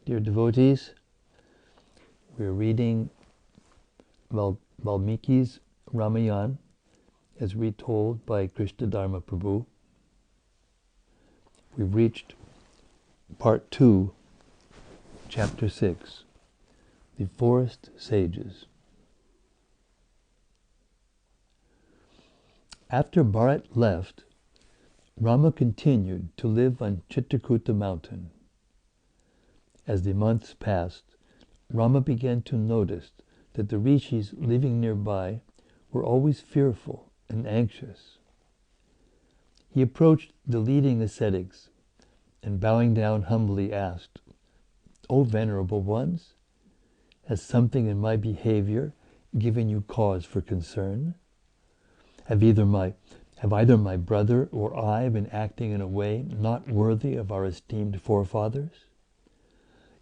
Dear devotees, we're reading Valmiki's Ramayana as retold by Krishna Dharma Prabhu. We've reached part 2, chapter 6, the forest sages. After Bharat left, Rama continued to live on Chitrakuta mountain. As the months passed, Rama began to notice that the rishis living nearby were always fearful and anxious. He approached the leading ascetics and bowing down humbly asked, "O venerable ones, has something in my behavior given you cause for concern? Have either my brother or I been acting in a way not worthy of our esteemed forefathers?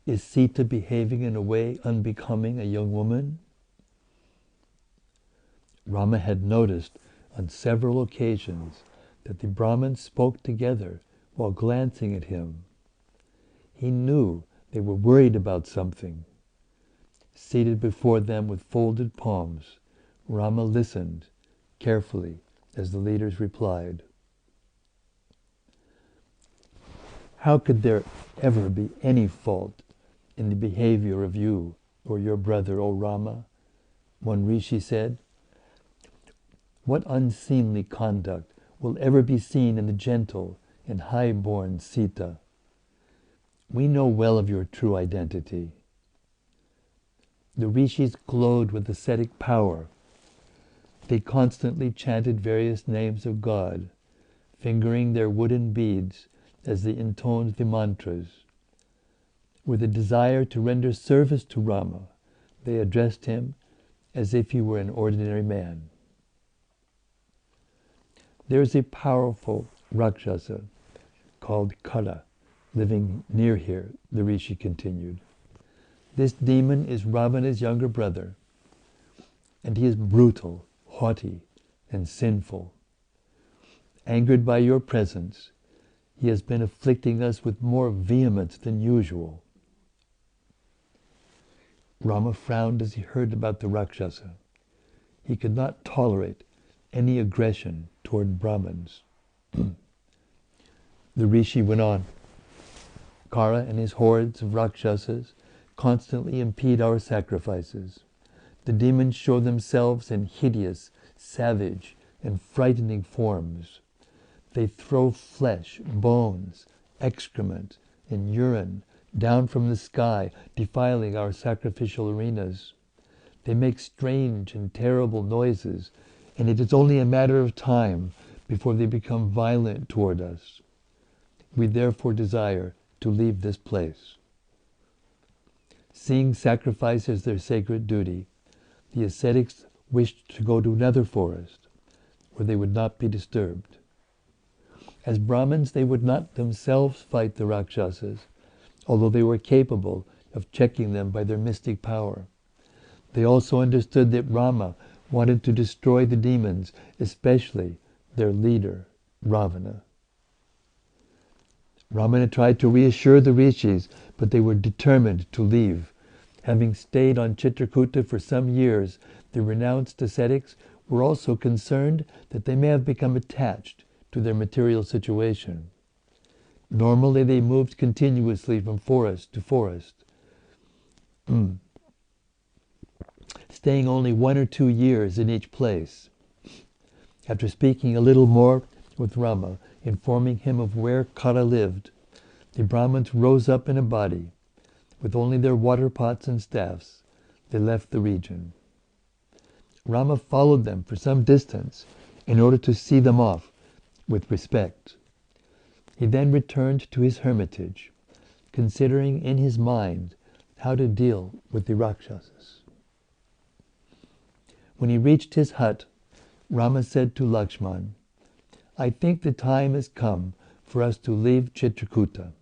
Is Sita behaving in a way unbecoming a young woman?" Rama had noticed on several occasions that the Brahmins spoke together while glancing at him. He knew they were worried about something. Seated before them with folded palms, Rama listened carefully as the leaders replied. "How could there ever be any fault in the behavior of you or your brother, O Rama?" One rishi said. "What unseemly conduct will ever be seen in the gentle and high-born Sita? We know well of your true identity." The rishis glowed with ascetic power. They constantly chanted various names of God, fingering their wooden beads as they intoned the mantras. With a desire to render service to Rama, they addressed him as if he were an ordinary man. "There is a powerful Rakshasa called Kara living near here," the rishi continued. "This demon is Ravana's younger brother, and he is brutal, haughty, and sinful. Angered by your presence, he has been afflicting us with more vehemence than usual." Rama frowned as he heard about the Rakshasa. He could not tolerate any aggression toward Brahmins. The rishi went on, "Kara and his hordes of Rakshasas constantly impede our sacrifices. The demons show themselves in hideous, savage, and frightening forms. They throw flesh, bones, excrement, and urine down from the sky, defiling our sacrificial arenas. They make strange and terrible noises, and it is only a matter of time before they become violent toward us. We therefore desire to leave this place." Seeing sacrifice as their sacred duty, the ascetics wished to go to another forest, where they would not be disturbed. As Brahmins, they would not themselves fight the Rakshasas, although they were capable of checking them by their mystic power. They also understood that Rama wanted to destroy the demons, especially their leader, Ravana. Ramana tried to reassure the rishis, but they were determined to leave. Having stayed on Chitrakuta for some years, the renounced ascetics were also concerned that they may have become attached to their material situation. Normally they moved continuously from forest to forest, staying only 1 or 2 years in each place. After speaking a little more with Rama, informing him of where Kara lived, the Brahmins rose up in a body. With only their water pots and staffs, they left the region. Rama followed them for some distance in order to see them off with respect. He then returned to his hermitage, considering in his mind how to deal with the Rakshasas. When he reached his hut, Rama said to Lakshman, "I think the time has come for us to leave Chitrakuta.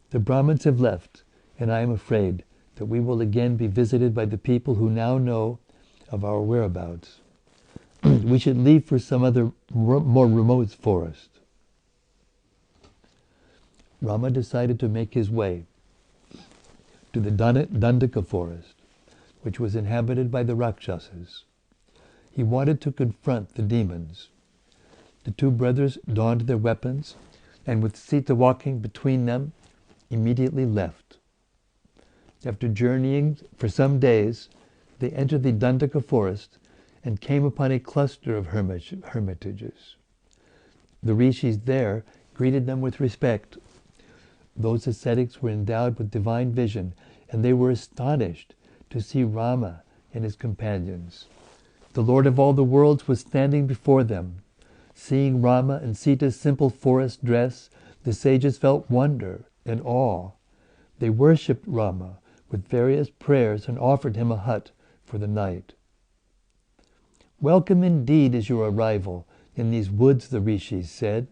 The Brahmins have left, and I am afraid that we will again be visited by the people who now know of our whereabouts. We should leave for some other more remote forest." Rama decided to make his way. to the Dandaka forest, which was inhabited by the Rakshasas. He wanted to confront the demons. The two brothers donned their weapons, and with Sita walking between them, immediately left. After journeying for some days, they entered the Dandaka forest and came upon a cluster of hermitages. The rishis there greeted them with respect. Those ascetics were endowed with divine vision, and they were astonished to see Rama and his companions. The Lord of all the worlds was standing before them. Seeing Rama and Sita's simple forest dress, the sages felt wonder and awe. They worshipped Rama with various prayers and offered him a hut for the night. "Welcome indeed is your arrival in these woods," the rishis said.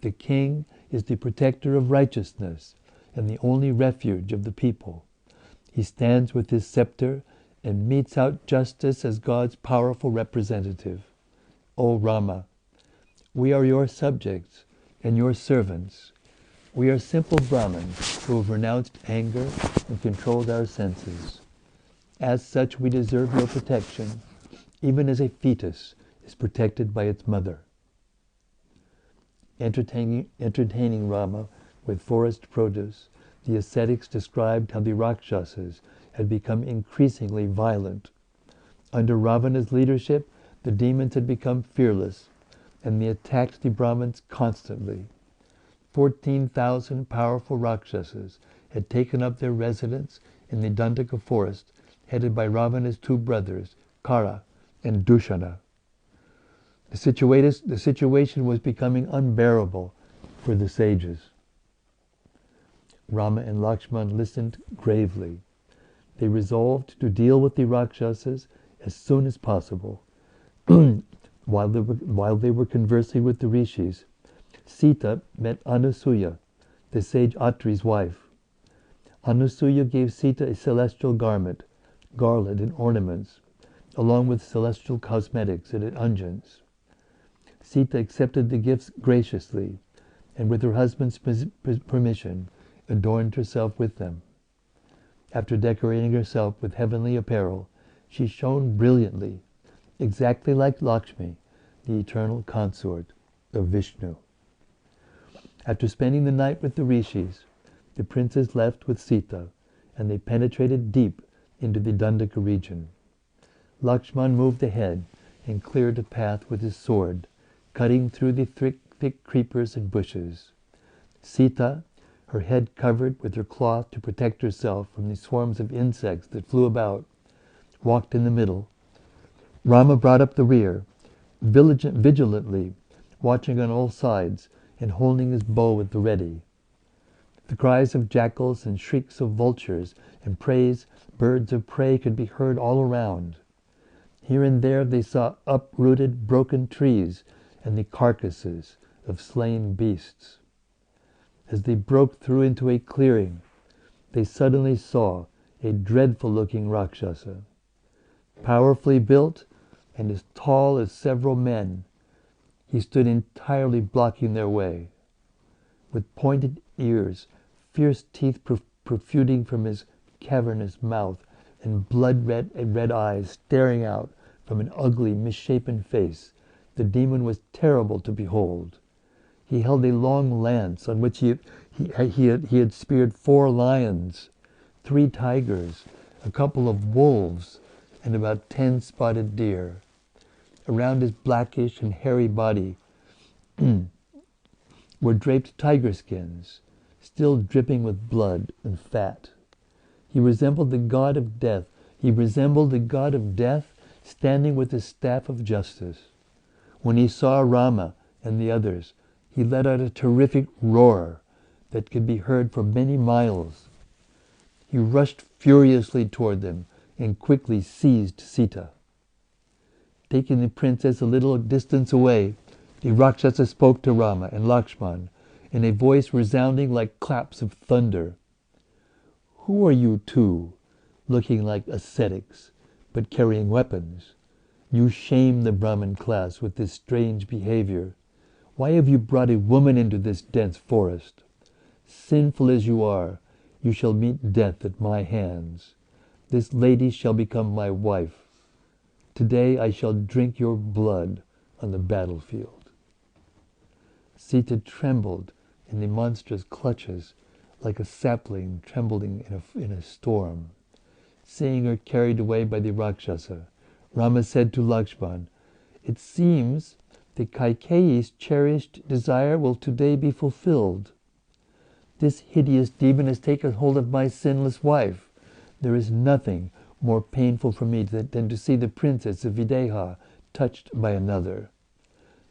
"The king is the protector of righteousness and the only refuge of the people. He stands with his scepter and metes out justice as God's powerful representative. O Rama, we are your subjects and your servants. We are simple Brahmins who have renounced anger and controlled our senses. As such, we deserve your protection, even as a fetus is protected by its mother." Entertaining Rama with forest produce, the ascetics described how the Rakshasas had become increasingly violent. Under Ravana's leadership, the demons had become fearless, and they attacked the Brahmins constantly. 14,000 powerful Rakshasas had taken up their residence in the Dandaka forest, headed by Ravana's two brothers, Kara and Dushana. The situation was becoming unbearable for the sages. Rama and Lakshman listened gravely. They resolved to deal with the Rakshasas as soon as possible. While they were conversing with the rishis, Sita met Anasuya, the sage Atri's wife. Anasuya gave Sita a celestial garment, garland and ornaments, along with celestial cosmetics and unguents. Sita accepted the gifts graciously, and with her husband's permission, adorned herself with them. After decorating herself with heavenly apparel, she shone brilliantly, exactly like Lakshmi, the eternal consort of Vishnu. After spending the night with the rishis, the princes left with Sita, and they penetrated deep into the Dandaka region. Lakshman moved ahead and cleared a path with his sword, cutting through the thick creepers and bushes. Sita, her head covered with her cloth to protect herself from the swarms of insects that flew about, walked in the middle. Rama brought up the rear, vigilantly, watching on all sides and holding his bow at the ready. The cries of jackals and shrieks of vultures and birds of prey could be heard all around. Here and there they saw uprooted, broken trees and the carcasses of slain beasts. As they broke through into a clearing, they suddenly saw a dreadful-looking Rakshasa. Powerfully built and as tall as several men, he stood entirely blocking their way. With pointed ears, fierce teeth protruding from his cavernous mouth, and blood-red eyes staring out from an ugly, misshapen face, the demon was terrible to behold. He held a long lance on which he had speared 4 lions, 3 tigers, a couple of wolves, and about 10 spotted deer. Around his blackish and hairy body were draped tiger skins, still dripping with blood and fat. He resembled the god of death. Standing with his staff of justice. When he saw Rama and the others, he let out a terrific roar that could be heard for many miles. He rushed furiously toward them and quickly seized Sita. Taking the princess a little distance away, the Rakshasa spoke to Rama and Lakshman in a voice resounding like claps of thunder. "Who are you two, looking like ascetics, but carrying weapons? You shame the Brahmin class with this strange behavior. Why have you brought a woman into this dense forest? Sinful as you are, you shall meet death at my hands. This lady shall become my wife. Today I shall drink your blood on the battlefield." Sita trembled in the monster's clutches like a sapling trembling in a storm. Seeing her carried away by the Rakshasa, Rama said to Lakshman, "It seems that Kaikeyi's cherished desire will today be fulfilled. This hideous demon has taken hold of my sinless wife. There is nothing more painful for me than to see the princess of Videha touched by another.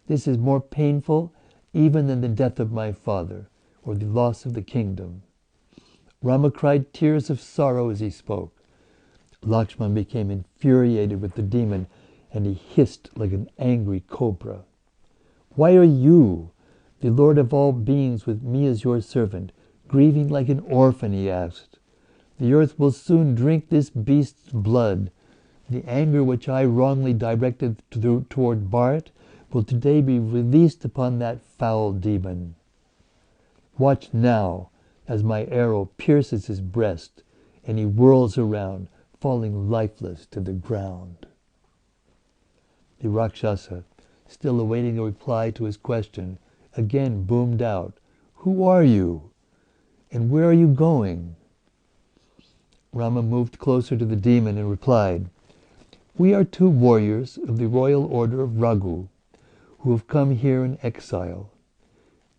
This is more painful even than the death of my father or the loss of the kingdom." Rama cried tears of sorrow as he spoke. Lakshman became infuriated with the demon, and he hissed like an angry cobra. "Why are you, the Lord of all beings, with me as your servant, grieving like an orphan?" he asked. "The earth will soon drink this beast's blood. The anger which I wrongly directed toward Bharat will today be released upon that foul demon. Watch now as my arrow pierces his breast, and he whirls around, falling lifeless to the ground." The Rakshasa, still awaiting a reply to his question, again boomed out, "Who are you? And where are you going?" Rama moved closer to the demon and replied, "We are two warriors of the royal order of Raghu, who have come here in exile.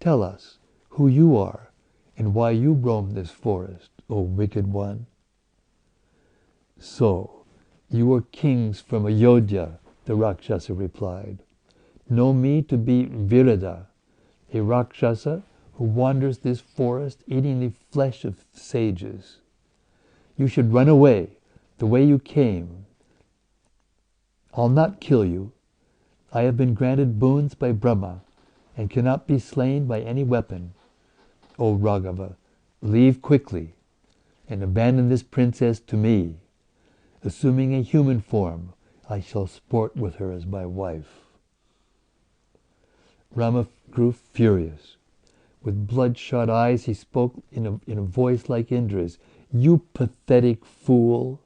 Tell us who you are and why you roam this forest, O wicked one." "So, you are kings from Ayodhya," the Rakshasa replied. "Know me to be Virada, a Rakshasa who wanders this forest eating the flesh of sages. You should run away the way you came. I'll not kill you. I have been granted boons by Brahma and cannot be slain by any weapon. O Raghava, leave quickly and abandon this princess to me. Assuming a human form, I shall sport with her as my wife." Rama grew furious. With bloodshot eyes, he spoke in a voice like Indra's, "You pathetic fool!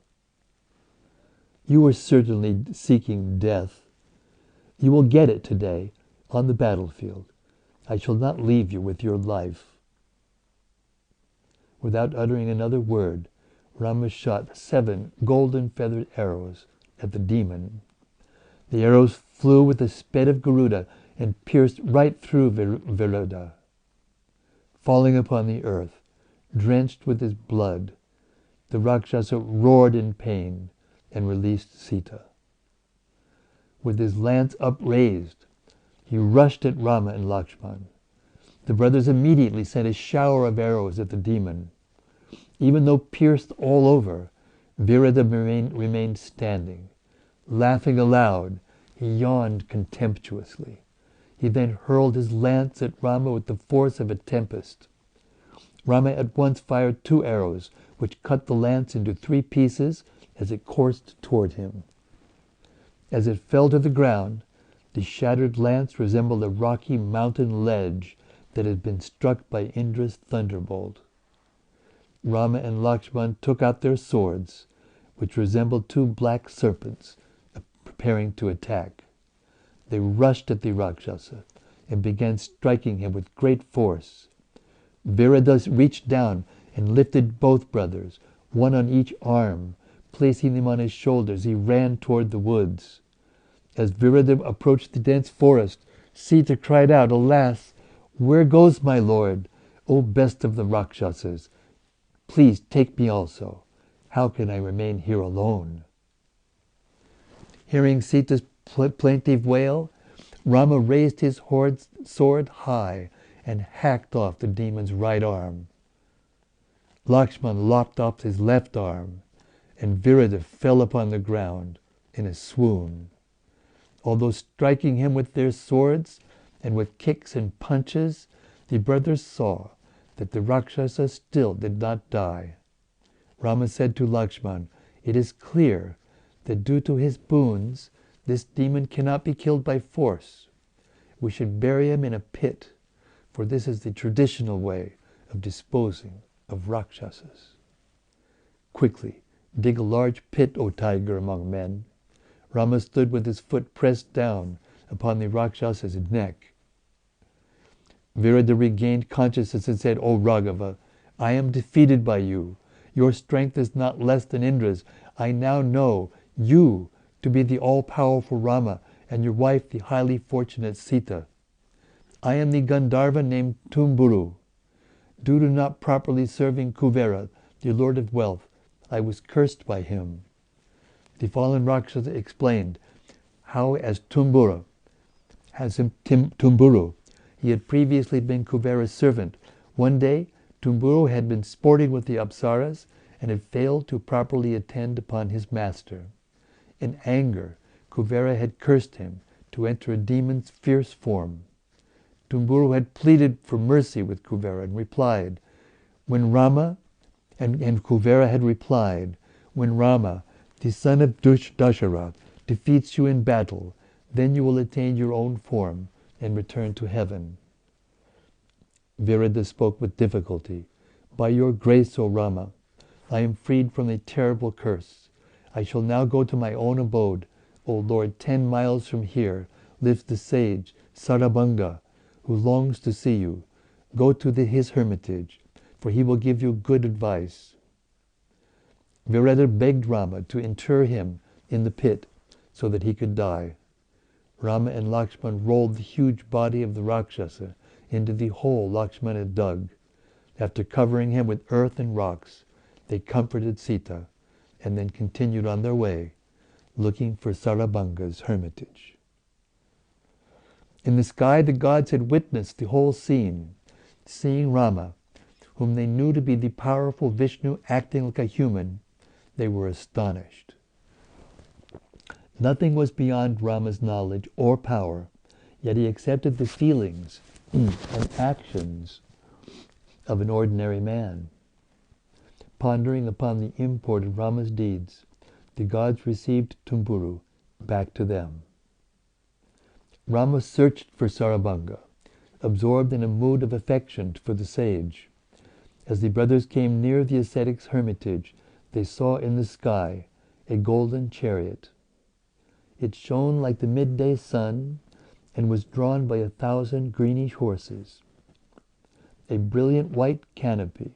You are certainly seeking death. You will get it today on the battlefield. I shall not leave you with your life." Without uttering another word, Rama shot 7 golden feathered arrows at the demon. The arrows flew with the speed of Garuda and pierced right through Virada. Falling upon the earth, drenched with his blood, the Rakshasa roared in pain and released Sita. With his lance upraised, he rushed at Rama and Lakshman. The brothers immediately sent a shower of arrows at the demon. Even though pierced all over, Virada remained standing. Laughing aloud, he yawned contemptuously. He then hurled his lance at Rama with the force of a tempest. Rama at once fired 2 arrows, which cut the lance into 3 pieces as it coursed toward him. As it fell to the ground, the shattered lance resembled a rocky mountain ledge that had been struck by Indra's thunderbolt. Rama and Lakshman took out their swords, which resembled 2 black serpents, preparing to attack. They rushed at the Rakshasa and began striking him with great force. Virada reached down and lifted both brothers, one on each arm. Placing them on his shoulders, he ran toward the woods. As Virada approached the dense forest, Sita cried out, "Alas, where goes my lord, O best of the Rakshasas? Please take me also. How can I remain here alone?" Hearing Sita's plaintive wail, Rama raised his sword high and hacked off the demon's right arm. Lakshman lopped off his left arm, and Virada fell upon the ground in a swoon. Although striking him with their swords and with kicks and punches, the brothers saw that the Rakshasa still did not die. Rama said to Lakshman, "It is clear that due to his boons, this demon cannot be killed by force. We should bury him in a pit, for this is the traditional way of disposing of Rakshasas. Quickly, dig a large pit, O tiger among men. Rama stood with his foot pressed down upon the Rakshasa's neck. Virada regained consciousness and said, O Raghava, I am defeated by you. Your strength is not less than Indra's. I now know you to be the all-powerful Rama and your wife the highly fortunate Sita. I am the Gandharva named Tumburu. Due to not properly serving Kuvera, the Lord of Wealth, I was cursed by him. The fallen Rakshasa explained how as Tumburu, he had previously been Kuvera's servant. One day, Tumburu had been sporting with the Apsaras and had failed to properly attend upon his master. In anger, Kuvera had cursed him to enter a demon's fierce form. Tumburu had pleaded for mercy with Kuvera and replied, when Rama, and Kuvera had replied, when Rama, the son of Dashara, defeats you in battle, then you will attain your own form and return to heaven. Virada spoke with difficulty. By your grace, O Rama, I am freed from a terrible curse. I shall now go to my own abode. O Lord, 10 miles from here lives the sage Sarabanga, who longs to see you. Go to his hermitage, for he will give you good advice. Virada begged Rama to inter him in the pit so that he could die. Rama and Lakshmana rolled the huge body of the Rakshasa into the hole Lakshmana had dug. After covering him with earth and rocks, they comforted Sita and then continued on their way, looking for Sarabanga's hermitage. In the sky, the gods had witnessed the whole scene. Seeing Rama, whom they knew to be the powerful Vishnu acting like a human, they were astonished. Nothing was beyond Rama's knowledge or power, yet he accepted the feelings and actions of an ordinary man. Pondering upon the import of Rama's deeds, the gods received Tumburu back to them. Rama searched for Sarabanga, absorbed in a mood of affection for the sage. As the brothers came near the ascetic's hermitage, they saw in the sky a golden chariot. It shone like the midday sun and was drawn by 1,000 greenish horses. A brilliant white canopy,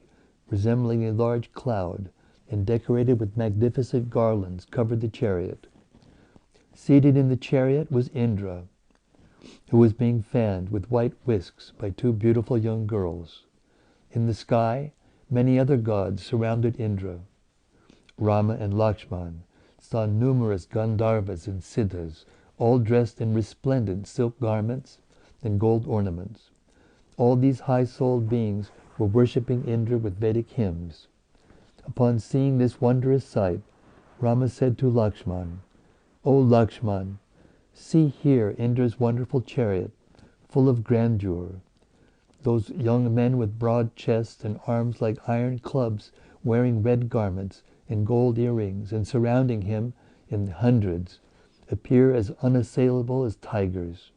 resembling a large cloud and decorated with magnificent garlands, covered the chariot. Seated in the chariot was Indra, who was being fanned with white whisks by 2 beautiful young girls. In the sky, many other gods surrounded Indra. Rama and Lakshman saw numerous Gandharvas and Siddhas, all dressed in resplendent silk garments and gold ornaments. All these high-souled beings were worshipping Indra with Vedic hymns. Upon seeing this wondrous sight, Rama said to Lakshman, O Lakshman, see here Indra's wonderful chariot, full of grandeur. Those young men with broad chests and arms like iron clubs, wearing red garments and gold earrings, and surrounding him in hundreds, appear as unassailable as tigers.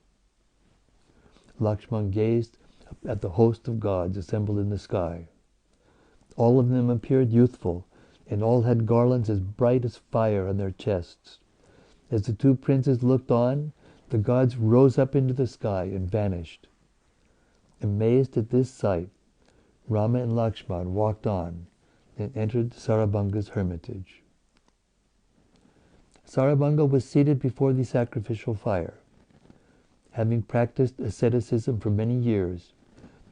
Lakshman gazed at the host of gods assembled in the sky. All of them appeared youthful, and all had garlands as bright as fire on their chests. As the 2 princes looked on, the gods rose up into the sky and vanished. Amazed at this sight, Rama and Lakshman walked on and entered Sarabanga's hermitage. Sarabanga was seated before the sacrificial fire. Having practiced asceticism for many years,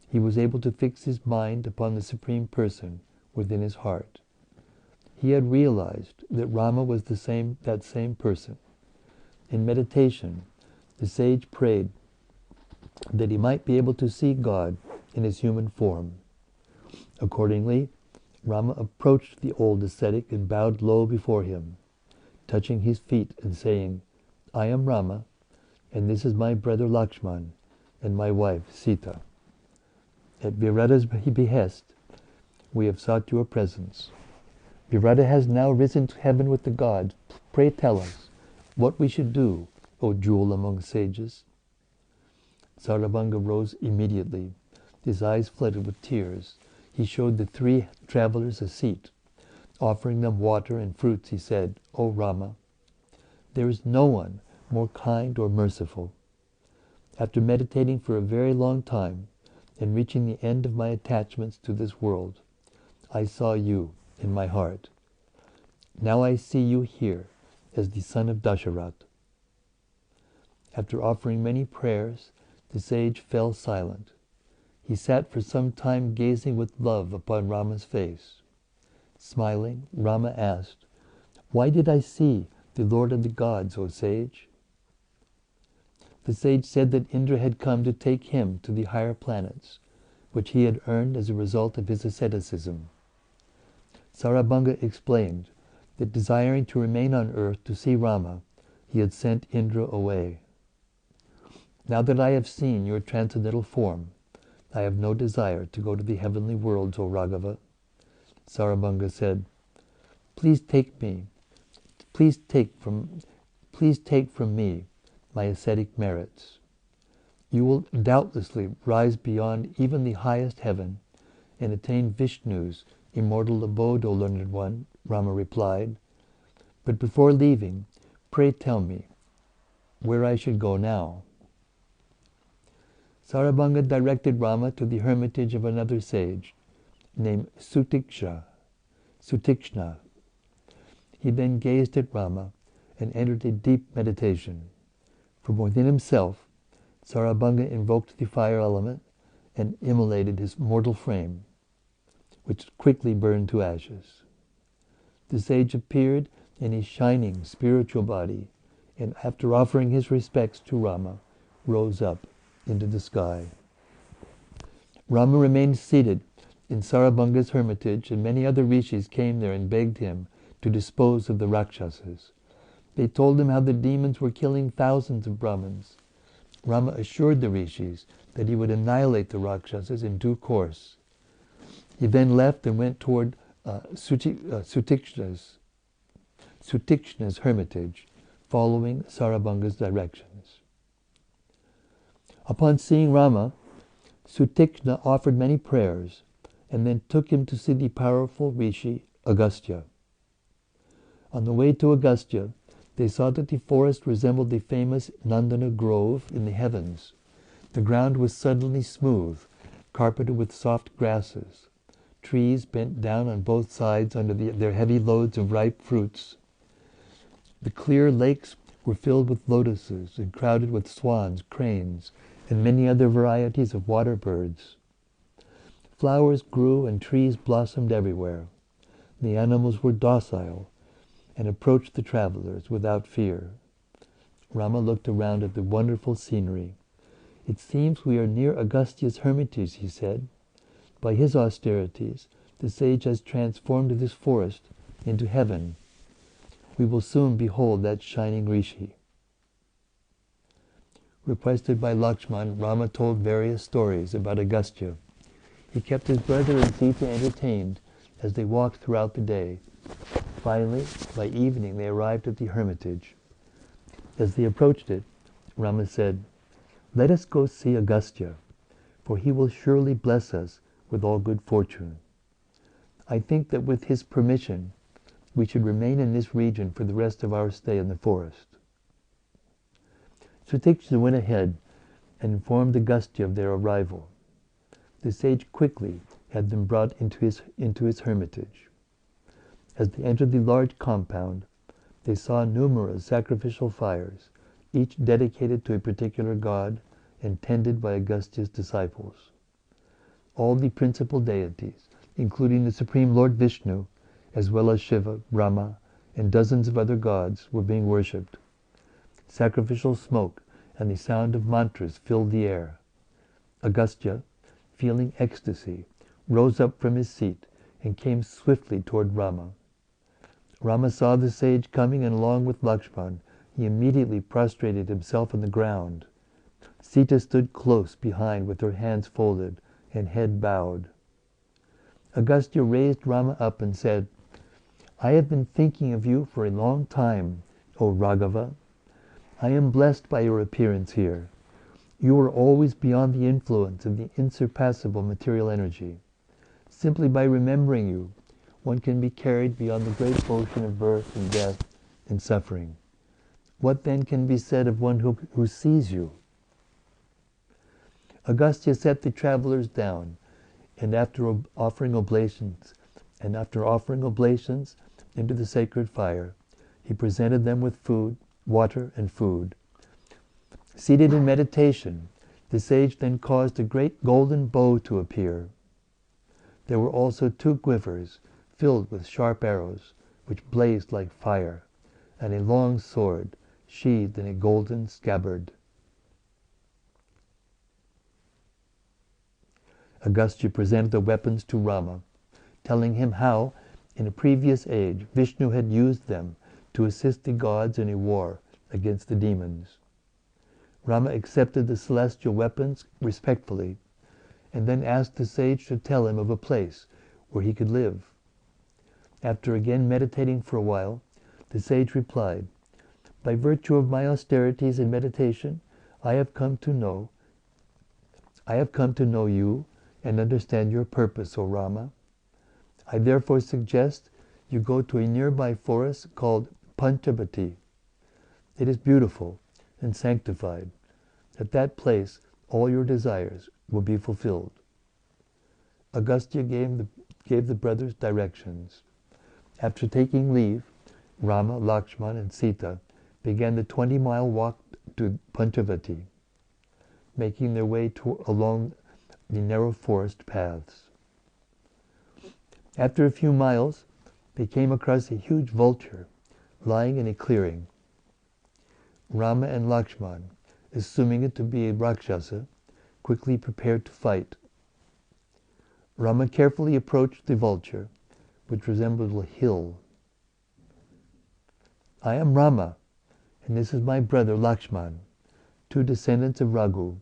he was able to fix his mind upon the Supreme Person within his heart. He had realized that Rama was that same person. In meditation, the sage prayed that he might be able to see God in his human form. Accordingly, Rama approached the old ascetic and bowed low before him, touching his feet and saying, I am Rama, and this is my brother Lakshman and my wife Sita. At Virada's behest, we have sought your presence. Virada has now risen to heaven with the gods. Pray tell us what we should do, O jewel among sages. Sarabanga rose immediately. His eyes flooded with tears. He showed the three travelers a seat. Offering them water and fruits, he said, "O Rama, there is no one more kind or merciful. After meditating for a very long time and reaching the end of my attachments to this world, I saw you in my heart. Now I see you here as the son of Dasharat." After offering many prayers, the sage fell silent. He sat for some time gazing with love upon Rama's face. Smiling, Rama asked, "Why did I see the Lord of the gods, O sage?" The sage said that Indra had come to take him to the higher planets, which he had earned as a result of his asceticism. Sarabhanga explained that desiring to remain on earth to see Rama, he had sent Indra away. "Now that I have seen your transcendental form, I have no desire to go to the heavenly worlds, O Raghava." Sarabhanga said, Please take from me my ascetic merits. You will doubtlessly rise beyond even the highest heaven and attain Vishnu's immortal abode, O learned one," Rama replied. "But before leaving, pray tell me where I should go now." Sarabhanga directed Rama to the hermitage of another sage named Sutikshna. He then gazed at Rama and entered a deep meditation. From within himself, Sarabhanga invoked the fire element and immolated his mortal frame, which quickly burned to ashes. The sage appeared in a shining spiritual body, and after offering his respects to Rama, rose up into the sky. Rama remained seated in Sarabhanga's hermitage, and many other rishis came there and begged him to dispose of the Rakshasas. They told him how the demons were killing thousands of Brahmins. Rama assured the rishis that he would annihilate the Rakshasas in due course. He then left and went toward Sutikshna's hermitage, following Sarabhanga's directions. Upon seeing Rama, Sutikshna offered many prayers and then took him to see the powerful rishi Agastya. On the way to Agastya, they saw that the forest resembled the famous Nandana grove in the heavens. The ground was suddenly smooth, carpeted with soft grasses. Trees bent down on both sides under their heavy loads of ripe fruits. The clear lakes were filled with lotuses and crowded with swans, cranes, and many other varieties of water birds. Flowers grew and trees blossomed everywhere. The animals were docile and approached the travelers without fear. Rama looked around at the wonderful scenery. "It seems we are near Agastya's hermitage," he said. "By his austerities, the sage has transformed this forest into heaven. We will soon behold that shining rishi." Requested by Lakshman, Rama told various stories about Agastya. He kept his brother and Sita entertained as they walked throughout the day. Finally, by evening, they arrived at the hermitage. As they approached it, Rama said, "Let us go see Agastya, for he will surely bless us with all good fortune. I think that with his permission, we should remain in this region for the rest of our stay in the forest." Sutikshna went ahead and informed Agastya of their arrival. The sage quickly had them brought into his hermitage. As they entered the large compound, they saw numerous sacrificial fires, each dedicated to a particular god and tended by Agastya's disciples. All the principal deities, including the Supreme Lord Vishnu, as well as Shiva, Brahma, and dozens of other gods, were being worshipped. Sacrificial smoke and the sound of mantras filled the air. Agastya, feeling ecstasy, rose up from his seat and came swiftly toward Rama. Rama saw the sage coming, and along with Lakshman, he immediately prostrated himself on the ground. Sita stood close behind with her hands folded and head bowed. Agastya raised Rama up and said, "I have been thinking of you for a long time, O Raghava. I am blessed by your appearance here. You are always beyond the influence of the insurpassable material energy. Simply by remembering you, one can be carried beyond the great ocean of birth and death and suffering. What then can be said of one who sees you? Agastya set the travelers down, and after offering oblations into the sacred fire, he presented them with food, water, and food. Seated in meditation, the sage then caused a great golden bow to appear. There were also 2 quivers filled with sharp arrows, which blazed like fire, and a long sword sheathed in a golden scabbard. Agastya presented the weapons to Rama, telling him how, in a previous age, Vishnu had used them to assist the gods in a war against the demons. Rama accepted the celestial weapons respectfully, and then asked the sage to tell him of a place where he could live. After again meditating for a while, the sage replied, "By virtue of my austerities and meditation, I have come to know you and understand your purpose, O Rama. I therefore suggest you go to a nearby forest called Panchavati. It is beautiful and sanctified. At that place, all your desires will be fulfilled." Agastya gave the brothers directions. After taking leave, Rama, Lakshman, and Sita began the 20-mile walk to Panchavati, making their way along the narrow forest paths. After a few miles, they came across a huge vulture lying in a clearing. Rama and Lakshman, assuming it to be a Rakshasa, quickly prepared to fight. Rama carefully approached the vulture, which resembled a hill. "I am Rama, and this is my brother Lakshman, 2 descendants of Raghu,"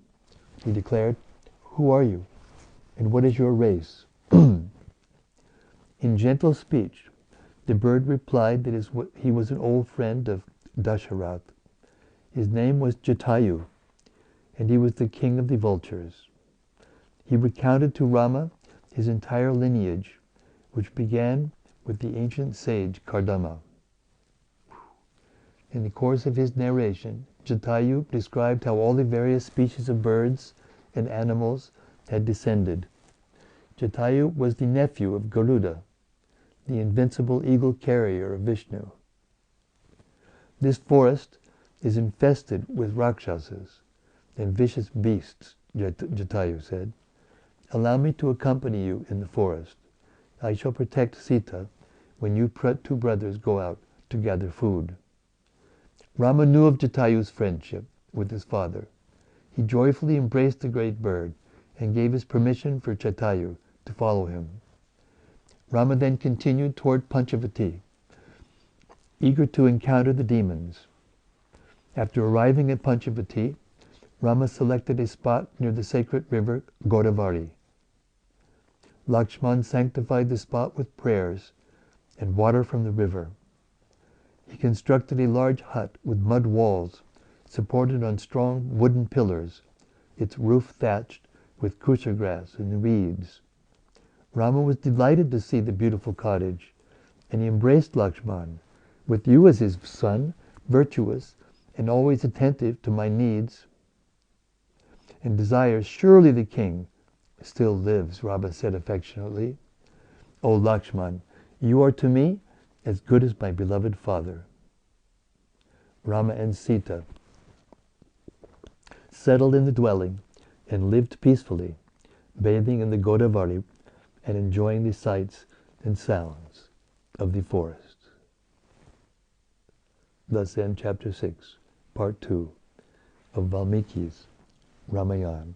he declared. "Who are you, and what is your race?" In gentle speech, the bird replied that he was an old friend of Dasharath. His name was Jatayu, and he was the king of the vultures. He recounted to Rama his entire lineage, which began with the ancient sage Kardama. In the course of his narration, Jatayu described how all the various species of birds and animals had descended. Jatayu was the nephew of Garuda, the invincible eagle carrier of Vishnu. "This forest is infested with Rakshasas and vicious beasts," Jatayu said. "Allow me to accompany you in the forest. I shall protect Sita when you 2 brothers go out to gather food." Rama knew of Jatayu's friendship with his father. He joyfully embraced the great bird and gave his permission for Jatayu to follow him. Rama then continued toward Panchavati, eager to encounter the demons. After arriving at Panchavati, Rama selected a spot near the sacred river Godavari. Lakshman sanctified the spot with prayers and water from the river. He constructed a large hut with mud walls supported on strong wooden pillars, its roof thatched with kusha grass and reeds. Rama was delighted to see the beautiful cottage, and he embraced Lakshman. "With you as his son, virtuous, and always attentive to my needs and desires, surely the king still lives," Rama said affectionately. "O Lakshman, you are to me as good as my beloved father." Rama and Sita settled in the dwelling and lived peacefully, bathing in the Godavari and enjoying the sights and sounds of the forest. Thus ends chapter 6, part 2 of Valmiki's Ramayana.